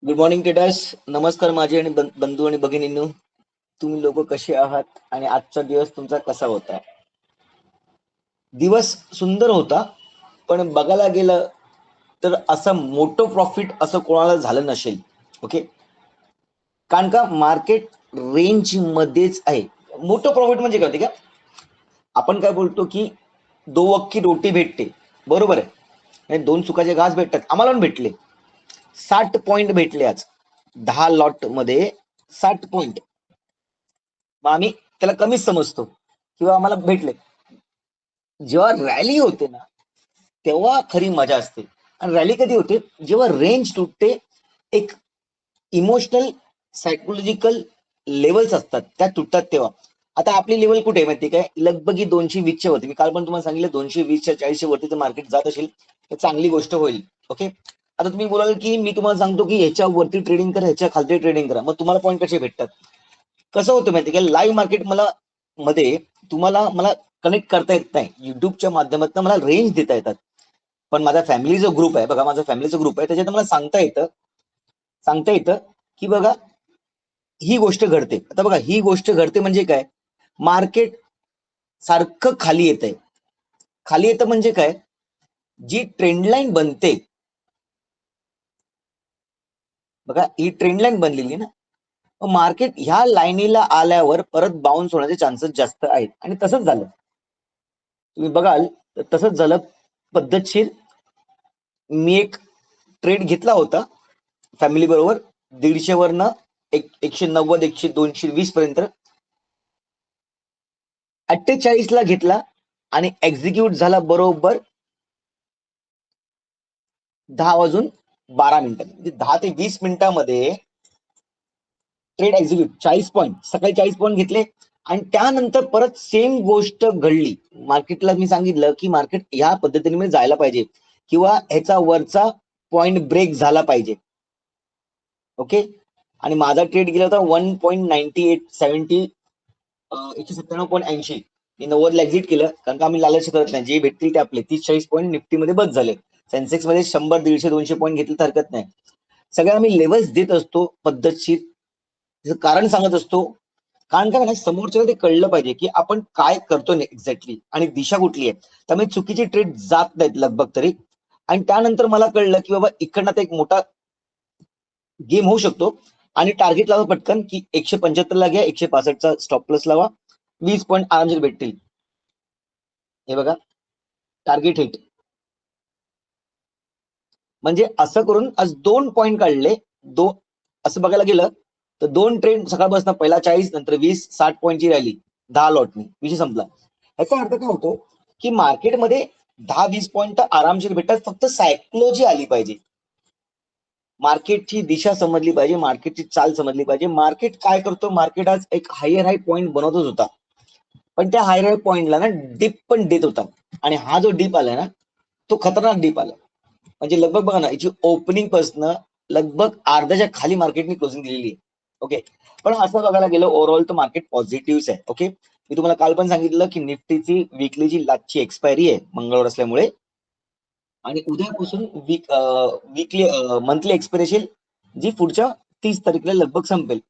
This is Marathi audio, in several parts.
Good morning traders. नमस्कार माझे आणि बंधू आणि भगिनींनो. तुम्ही लोक कसे आहात आणि आजचा दिवस तुमचा कसा होता? दिवस सुंदर होता, पण बघायला गेलं तर असं मोठं प्रॉफिट असं कोणाला झालं नसेल. ओके, कारण का मार्केट रेंज मध्येच आहे. मोठं प्रॉफिट म्हणजे काय होते का, आपण काय बोलतो की दो अख्खी रोटी भेटते, बरोबर आहे. आणि दोन सुखाचे घास भेटतात, आम्हाला पण भेटले. 60 पॉइंट भेटले आज 10 लॉट मध्ये. 60 पॉइंट मग आम्ही त्याला कमीच समजतो किंवा आम्हाला भेटले. जेव्हा रॅली होते ना, तेव्हा खरी मजा असते. आणि रॅली कधी होते? जेव्हा रेंज तुटते. एक इमोशनल सायकोलॉजिकल लेवल्स असतात त्या तुटतात तेव्हा. आता आपली लेवल कुठे आहे माहिती काय? लगभग 220च्या वरती. मी काल पण तुम्हाला सांगितलं 220च्या 40च्या वरती जर मार्केट जात असेल तर चांगली गोष्ट होईल. ओके, आता तुम्ही बोलाल की मी तुम्हाला सांगतो की ह्याच्या वरती ट्रेडिंग करा, ह्याच्या खालती ट्रेडिंग करा, मग तुम्हाला पॉईंट कसे भेटतात? कसं होतं माहिती काय, लाईव्ह मार्केट मध्ये तुम्हाला मला कनेक्ट करता येत नाही. युट्यूबच्या माध्यमातून मला रेंज देता येतात, पण माझा फॅमिली जो ग्रुप आहे बघा, माझा फॅमिलीचा ग्रुप आहे, त्याच्यात मला सांगता येतं की बघा ही गोष्ट घडते. आता बघा ही गोष्ट घडते म्हणजे काय, मार्केट सारखं खाली येत आहे. खाली येतं म्हणजे काय, जी ट्रेंड लाईन बनते बघा, ही ट्रेंड लाईन बनलेली ना, मार्केट ह्या लाईनीला आल्यावर परत बाउन्स होण्याचे चान्सेस जास्त आहेत. आणि तसंच झालं, तुम्ही बघाल तर तसंच झालं पद्धतशीर. मी एक ट्रेड घेतला होता फॅमिली बरोबर, 150 वरनं 190 100 220 पर्यंत. 48 ला घेतला आणि एक्झिक्यूट झाला बरोबर 10 वाजून 12 मिनिटात. म्हणजे 10 ते 20 मिनिटामध्ये ट्रेड एक्झिक्यूट. 40 पॉईंट सकाळी 40 पॉईंट घेतले आणि त्यानंतर परत सेम गोष्ट घडली. मार्केटला मी सांगितलं की मार्केट या पद्धतीने जायला पाहिजे किंवा ह्याचा वरचा पॉइंट ब्रेक झाला पाहिजे. ओके, आणि माझा ट्रेड गेला होता 1.9870, 197.80. मी 90ला एक्झिट केलं, कारण का आम्ही लालच करत नाही. जे भेटतील ते आपले. 30-40 पॉईंट निफ्टीमध्ये बस झाले. सेन्सेक्स मध्ये 100 150 200 पॉईंट घेतले तर हरकत नाही. सगळ्या आम्ही लेवल्स देत असतो पद्धतशीर, कारण सांगत असतो. कारण काय नाही, समोरच्या ते कळलं पाहिजे की आपण काय करतो एक्झॅक्टली आणि दिशा कुठली आहे. त्यामुळे चुकीची ट्रेड जात नाहीत लगभग तरी. आणि त्यानंतर मला कळलं की बाबा इकडनं आता एक मोठा गेम होऊ शकतो. आणि टार्गेट लावा पटकन की 175 ला घ्या, 165चा स्टॉप प्लस लावा, 20 पॉईंट आरामशीर भेटतील. हे बघा, टार्गेट हिट. म्हणजे असं करून आज 2 पॉईंट काढले. असं बघायला गेलं तर 2 ट्रेंड सकाळपासून, पहिला 40 नंतर 20, 60 पॉईंटची रॅली 10 लॉटनी, विषय संपला. याचा अर्थ काय होतो की मार्केटमध्ये 10-20 पॉईंट आरामशीर भेटतात. फक्त सायकोलॉजी आली पाहिजे, मार्केटची दिशा समजली पाहिजे, मार्केटची चाल समजली पाहिजे. मार्केट काय करतो, मार्केट आज एक हायर हाय पॉईंट बनवतच होता, पण त्या हायर हाय पॉईंटला ना डिप पण देत होता. आणि हा जो डिप आलाय ना, तो खतरनाक डिप आला. म्हणजे लगभग बघा ना, याची ओपनिंग पासन लगभग अर्ध्याच्या खाली मार्केटने क्लोजिंग दिलेली आहे. ओके, पण असं बघायला गेलं ओव्हरऑल तर मार्केट पॉझिटिव्ह आहे. ओके, मी तुम्हाला काल पण सांगितलं की निफ्टीची वीकलीची लास्टची एक्सपायरी आहे मंगळवार असल्यामुळे, आणि उद्यापासून वीकली मंथली एक्सपायरी जी पुढच्या 30 तारखेला लगभग संपेल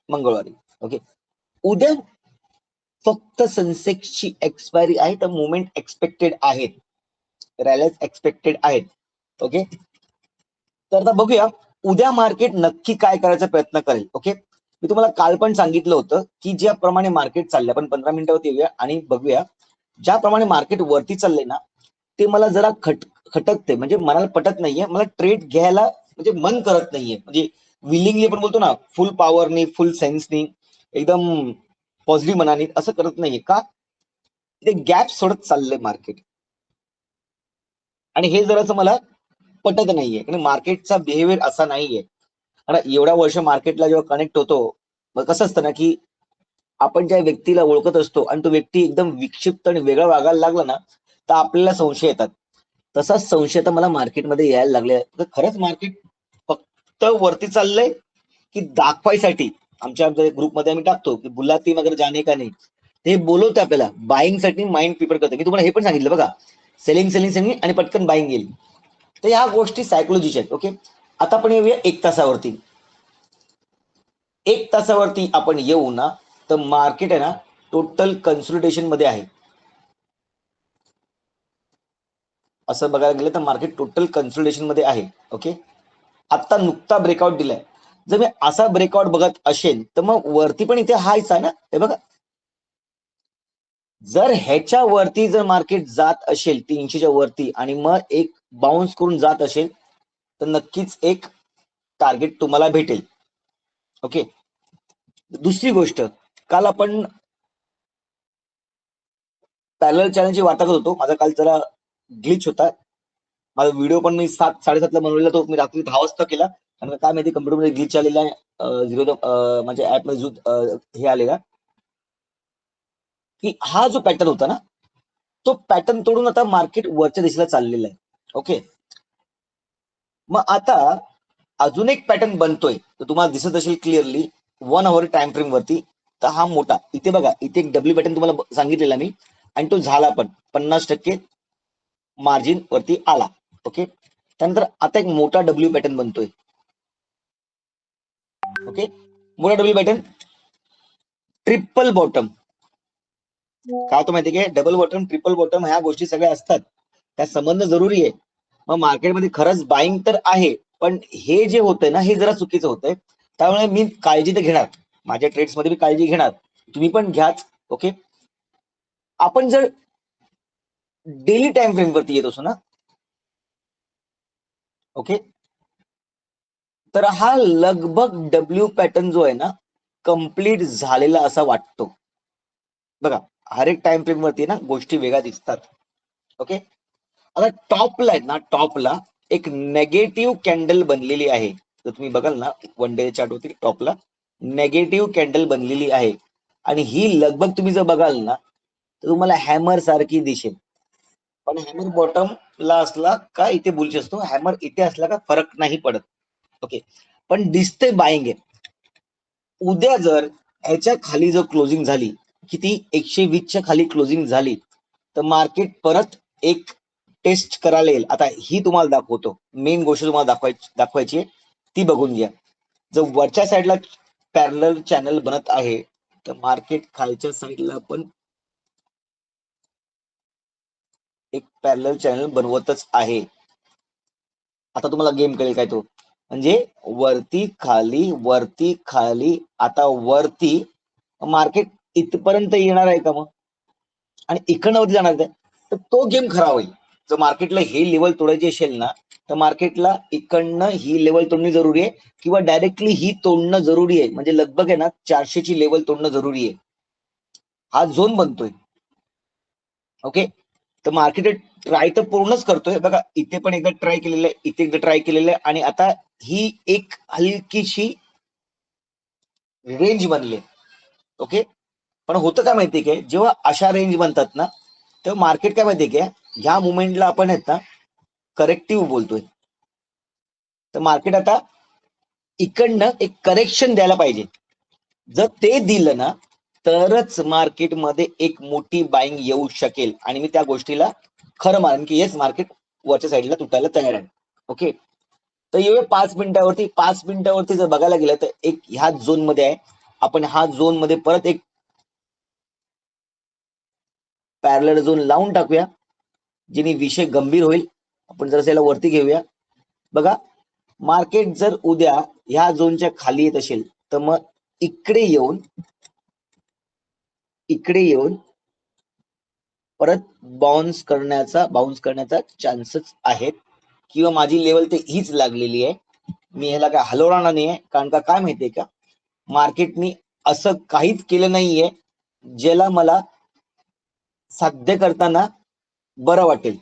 मंगळवारी. ओके, उद्या फक्त सेन्सेक्सची एक्सपायरी आहे, तर मुवमेंट एक्सपेक्टेड आहेत, रॅलीज एक्सपेक्टेड आहेत. ओके, तर आता बघूया उद्या मार्केट नक्की काय करायचा प्रयत्न करेल. ओके, मी तुम्हाला काल पण सांगितलं होतं की ज्याप्रमाणे मार्केट चाललंय, आपण 15 मिनिटावरती येऊया आणि बघूया ज्याप्रमाणे मार्केट वरती चाललंय ना, ते मला जरा खटकते. म्हणजे मनाला पटत नाहीये, मला ट्रेड घ्यायला म्हणजे मन करत नाहीये. म्हणजे विलिंगली आपण बोलतो ना, फुल पॉवरनी, फुल सेन्सनी, एकदम पॉझिटिव्ह मनाने असं करत नाहीये. का? ते गॅप सोडत चाललंय मार्केट, आणि हे जरासं मला पटत नाहीये. आणि मार्केटचा बिहेवियर असा नाहीये. आणि एवढ्या वर्ष मार्केटला जेव्हा कनेक्ट होतो, मग कसं असतं ना की आपण ज्या व्यक्तीला ओळखत असतो आणि तो व्यक्ती एकदम विक्षिप्त आणि वेगळा वागायला लागला ना, तर आपल्याला संशय येतात. तसाच संशय तर मला मार्केटमध्ये यायला लागले. तर खरंच मार्केट फक्त वरती चाललंय की दाखवायसाठी? आमच्या ग्रुपमध्ये आम्ही टाकतो की बुलाती मगर जाने का नाही, ते बोलवते आपल्याला बाईंग साठी माइंड प्रिपेअर करते. मी तुम्हाला हे पण सांगितलं बघा, सेलिंग सेलिंग सेलिंग आणि पटकन बाईंग गेली. तर ह्या गोष्टी सायकोलॉजीच्या आहेत. ओके, आता आपण येऊया 1 तासावरती. 1 तासावरती आपण येऊ ना, तर मार्केट आहे ना टोटल कन्सोलिडेशन मध्ये आहे. असं बघायला गेलं तर मार्केट टोटल कन्सोलिडेशन मध्ये आहे. ओके, आता नुकता ब्रेकआउट दिलाय. जर मी असा ब्रेकआउट बघत असेल तर मग वरती पण इथे हायच आहे ना, हे बघा. जर ह्याच्या वरती जर मार्केट जात असेल 300च्या वरती आणि मग एक बाउन्स करून जात असेल तर नक्कीच एक टार्गेट तुम्हाला भेटेल. ओके, दुसरी गोष्ट, काल आपण पॅरलल चॅनलची वार्ता करत होतो. माझा काल जरा ग्लिच होता. माझा व्हिडिओ पण मी 7-7:30ला बनवलेला, तो मी रात्री 10 वाजता केला. कारण काय माहिती कम्प्युटरमध्ये ग्लिच आलेला आहे. माझ्या ऍपमध्ये हे आलेला की हा जो पॅटर्न होता ना, तो पॅटर्न तोडून आता मार्केट वरच्या दिशेला चाललेला आहे. ओके, मग आता अजून एक पॅटर्न बनतोय, तर तुम्हाला दिसत असेल क्लिअरली 1 आवर टाइम फ्रेम वरती. तर हा मोठा इथे बघा, इथे एक डब्ल्यू पॅटर्न तुम्हाला सांगितलेला मी, आणि तो झाला पण 50% मार्जिन वरती आला. ओके, त्यानंतर आता एक मोठा डब्ल्यू पॅटर्न बनतोय. ओके, मोठा डब्ल्यू पॅटर्न, ट्रिपल बॉटम. काय तो माहिती आहे, डबल बॉटम ट्रिपल बॉटम ह्या गोष्टी सगळ्या असतात, त्या समजणं जरुरी आहे. मग मार्केटमध्ये खरंच बाईंग तर आहे, पण हे जे होतंय ना, हे जरा चुकीचं होतंय. त्यामुळे मी काळजी तर घेणार, माझ्या ट्रेड्स मध्ये मी काळजी घेणार, तुम्ही पण घ्याच. ओके, आपण जर डेली टाइम फ्रेम वरती येत असो ना, ओके, तर हा लगभग डब्ल्यू पॅटर्न जो आहे ना, कम्प्लीट झालेला असा वाटतो. बघा, हर एक टाइम फ्रेम वरती ना गोष्टी वेगळ्या दिसतात. ओके, आता टॉपला आहे ना, टॉपला एक नेगेटिव्ह कॅन्डल बनलेली आहे. तर तुम्ही बघाल ना 1 डे चार्ट वरती टॉपला नेगेटिव्ह कॅन्डल बनलेली आहे, आणि ही लगभग तुम्ही जर बघाल ना तर तुम्हाला हॅमर सारखी दिसेल. पण हॅमर बॉटमला असला का इथे बुलिश असतो, हॅमर इथे असला का फरक नाही पडत. ओके, पण दिसते बाईंग आहे. उद्या जर ह्याच्या खाली जर क्लोजिंग झाली, किती 120च्या खाली क्लोजिंग झाली, तर मार्केट परत एक टेस्ट करायला येईल. आता ही तुम्हाला दाखवतो, मेन गोष्ट तुम्हाला दाखवायची आहे, ती बघून घ्या. जर वरच्या साईडला पॅरलल चॅनल बनत आहे, तर मार्केट खालच्या साईडला पण एक पॅरलल चॅनल बनवतच आहे. आता तुम्हाला गेम कळेल काय तो, म्हणजे वरती खाली आता वरती मार्केट इथपर्यंत येणार आहे का मग, आणि इकडनं वरती जाणार आहे, तर तो गेम खरा होईल. जर मार्केटला हे लेवल तोडायची असेल ना, तर मार्केटला इकडनं ही लेवल तोडणी जरुरी आहे, किंवा डायरेक्टली ही तोडणं जरुरी आहे. म्हणजे लगभग आहे ना 400ची लेवल तोडणं जरुरी आहे. हा झोन बनतोय. ओके, तर मार्केट ट्राय तर पूर्णच करतोय. बघा, इथे पण एकदा ट्राय केलेलं आहे, इथे एकदा ट्राय केलेलं आहे, आणि आता ही एक हलकीशी रेंज बनली. ओके, पण होतं काय माहितीये काय, जेव्हा अशा रेंज बनतात ना, तेव्हा मार्केट काय माहितीये काय, ह्या मुवमेंटला आपण आहेत ना करेक्टिव्ह बोलतोय. तर मार्केट आता इकडनं एक करेक्शन द्यायला पाहिजे. जर ते दिलं ना, तरच मार्केटमध्ये एक मोठी बाईंग येऊ शकेल, आणि मी त्या गोष्टीला खरं मानेन की येस, मार्केट वरच्या साईडला तुटायला तयार आहे. ओके, तर येऊया 5 मिनिटावरती. 5 मिनिटावरती जर बघायला गेलं तर एक ह्या झोन मध्ये आहे. आपण हा झोन मध्ये परत एक पॅरलल झोन लावून टाकूया, जेणे विषय गंभीर होईल. आपण जर याला वरती घेऊया. बघा, मार्केट जर उद्या ह्या झोनच्या खाली येत असेल, तर मग इकडे येऊन परत बाउन्स करण्याचा चान्सेस आहेत, किंवा माझी लेवल ते हीच लागलेली आहे. मी ह्याला काय हलवणार नाहीये, कारण का काय माहितीये का, मार्केटनी असं काहीच केलं नाहीये ज्याला मला साध्य करताना बरं वाटेल.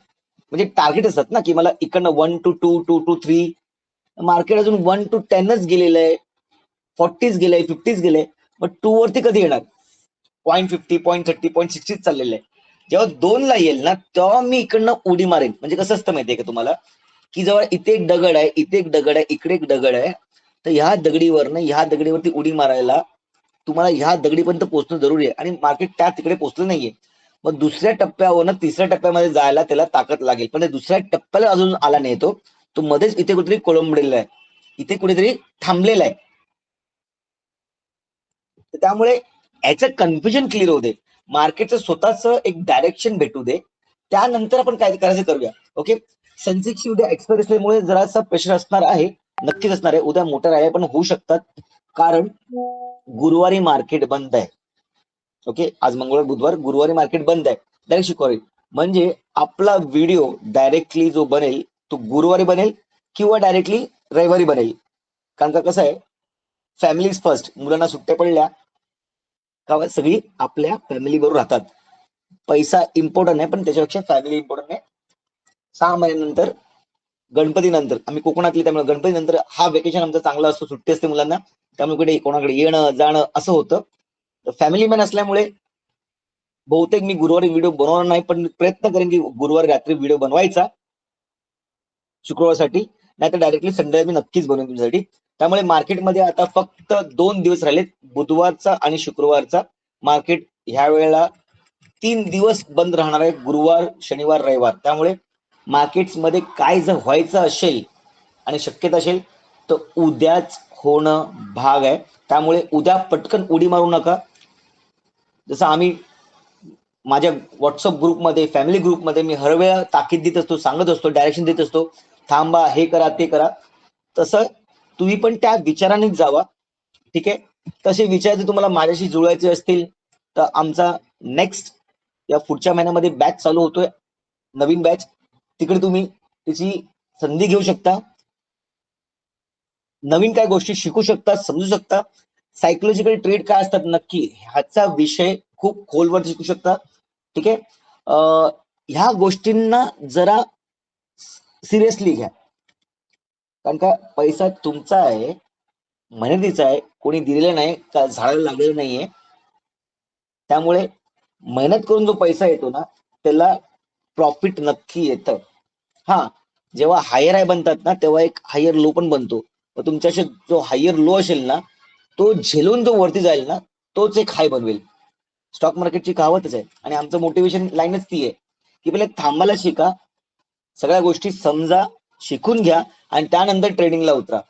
म्हणजे टार्गेट असतात ना, की मला इकडनं 1 to 2, 2 to 3, मार्केट अजून 1 to 10च गेलेलं आहे, 40च गेलंय, 50च गेलंय. मग 2 वरती कधी येणार? 0.50, 0.30, 0.60 चाललेलं आहे. जेव्हा 2 ला येईल ना, तेव्हा मी इकडनं उडी मारेन. म्हणजे कसं असतं माहितीये का तुम्हाला, की जेव्हा इथे एक दगड आहे, इथे एक दगड आहे, इकडे एक दगड आहे, तर ह्या दगडीवरती उडी मारायला तुम्हाला ह्या दगडीपर्यंत पोहोचणं जरुरी आहे, आणि मार्केट त्या तिकडे पोहोचलं नाहीये. मग दुसऱ्या टप्प्यावरनं तिसऱ्या टप्प्यामध्ये जायला त्याला ताकद लागेल, पण दुसऱ्या टप्प्याला अजून आला नाही तो मध्येच इथे कुठेतरी कोलंबलेला आहे. इथे कुठेतरी थांबलेला आहे. त्यामुळे याचं कन्फ्युजन क्लिअर होऊ दे, मार्केटचं स्वतःच एक डायरेक्शन भेटू दे, त्यानंतर आपण काय करायचं करूया. ओके, सेन्सेक्सची उद्या एक्सपायरी जरासा प्रेशर असणार आहे, नक्कीच असणार आहे. उद्या मोठ्या रॅल्या पण होऊ शकतात, कारण गुरुवारी मार्केट बंद आहे. ओके, आज मंगळवार बुधवार, गुरुवारी मार्केट बंद आहे, डायरेक्ट शुक्रवारी. म्हणजे आपला व्हिडिओ डायरेक्टली जो बनेल तो गुरुवारी बनेल किंवा डायरेक्टली रविवारी बनेल. कारण का कसं आहे, फॅमिलीज फर्स्ट, मुलांना सुट्ट्या पडल्या का सगळी आपल्या फॅमिली बरोबर राहतात. पैसा इम्पॉर्टंट आहे, पण त्याच्यापेक्षा फॅमिली इम्पॉर्टंट आहे. 6 महिन्यानंतर गणपती नंतर, आम्ही कोकणातली त्यामुळे गणपती नंतर हा वेकेशन आमचा चांगला असतो, सुट्टी असते मुलांना, त्यामुळे कुठे कोणाकडे येणं जाणं असं होतं. फॅमिली मॅन असल्यामुळे बहुतेक मी गुरुवारी व्हिडिओ बनवणार नाही, पण प्रयत्न करेन की गुरुवारी रात्री व्हिडिओ बनवायचा शुक्रवारसाठी, नाहीतर डायरेक्टली संडे मी नक्कीच बनवेन तुमच्यासाठी. त्यामुळे मार्केटमध्ये आता फक्त 2 दिवस राहिलेत, बुधवारचा आणि शुक्रवारचा. मार्केट ह्या वेळेला 3 दिवस बंद राहणार आहे, गुरुवार शनिवार रविवार. त्यामुळे मार्केट्समध्ये काय जर व्हायचं असेल आणि शक्यता असेल तर उद्याच होणं भाग आहे. त्यामुळे उद्या पटकन उडी मारू नका. जसं आम्ही माझ्या व्हॉट्सअप ग्रुपमध्ये, फॅमिली ग्रुपमध्ये मी हर वेळा ताकीद देत असतो, सांगत असतो, डायरेक्शन देत असतो, थांबा, हे करा, ते करा. तसं तुम्ही पण त्या विचारानेच जावा. ठीक आहे, तसे विचार जर तुम्हाला माझ्याशी जुळवायचे असतील तर आमचा नेक्स्ट या पुढच्या महिन्यामध्ये बॅच चालू होतोय, नवीन बॅच. तिकडे तुम्ही त्याची संधी घेऊ शकता, नवीन काय गोष्टी शिकू शकता, समजू शकता. सायकोलॉजिकल ट्रेड काय असतात नक्की ह्याचा विषय खूप खोलवर शिकू शकता. ठीक आहे, ह्या गोष्टींना जरा सिरियसली घ्या, कारण का पैसा तुमचा आहे, मेहनतीचा आहे, कोणी दिलेला नाही, का झाडाला लागलेलं नाहीये. त्यामुळे मेहनत करून जो पैसा येतो ना त्याला प्रॉफिट नक्की येतं. हा, जेव्हा हायर हाय बनतात ना तेव्हा एक हायर लो पण बनतो. तुमच्याशी जो हायर लो असेल ना तो झेलून जो वरती जाईल ना तोच एक हाय बनवेल. स्टॉक मार्केटची कहावतच आहे, आणि आमचं मोटिवेशन लाईनच ती आहे की पहिले थांबायला शिका, सगळ्या गोष्टी समजा, शिकून घ्या, आणि त्यानंतर ट्रेडिंगला उतरा.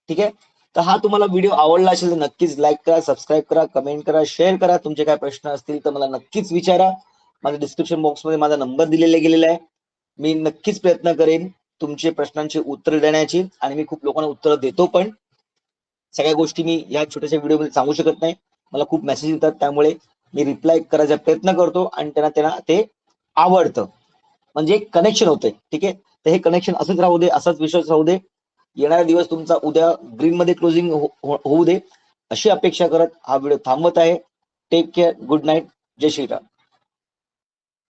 ठीक आहे, तर हा तुम्हाला व्हिडिओ आवडला असेल तर नक्कीच लाईक करा, सबस्क्राईब करा, कमेंट करा, शेअर करा. तुमचे काय प्रश्न असतील तर मला नक्कीच विचारा. माझ्या डिस्क्रिप्शन बॉक्समध्ये माझा नंबर दिलेला गेलेला आहे. मी नक्कीच प्रयत्न करेन तुमचे प्रश्नांची उत्तर देण्याची, आणि मी खूप लोकांना उत्तर देतो पण. सगळ्या गोष्टी मी या छोट्याशा व्हिडिओमध्ये सांगू शकत नाही, मला खूप मेसेज येतात, त्यामुळे मी रिप्लाय करायचा प्रयत्न करतो आणि त्यांना ते आवडतं, म्हणजे कनेक्शन होतंय. ठीक आहे, तर हे कनेक्शन असंच राहू दे, असाच विश्वास राहू दे. येणारा दिवस तुमचा उद्या ग्रीन मध्ये क्लोजिंग होऊ दे, अशी अपेक्षा करत हा व्हिडिओ थांबवत आहे. टेक केअर, गुड नाईट, जय श्रीराम.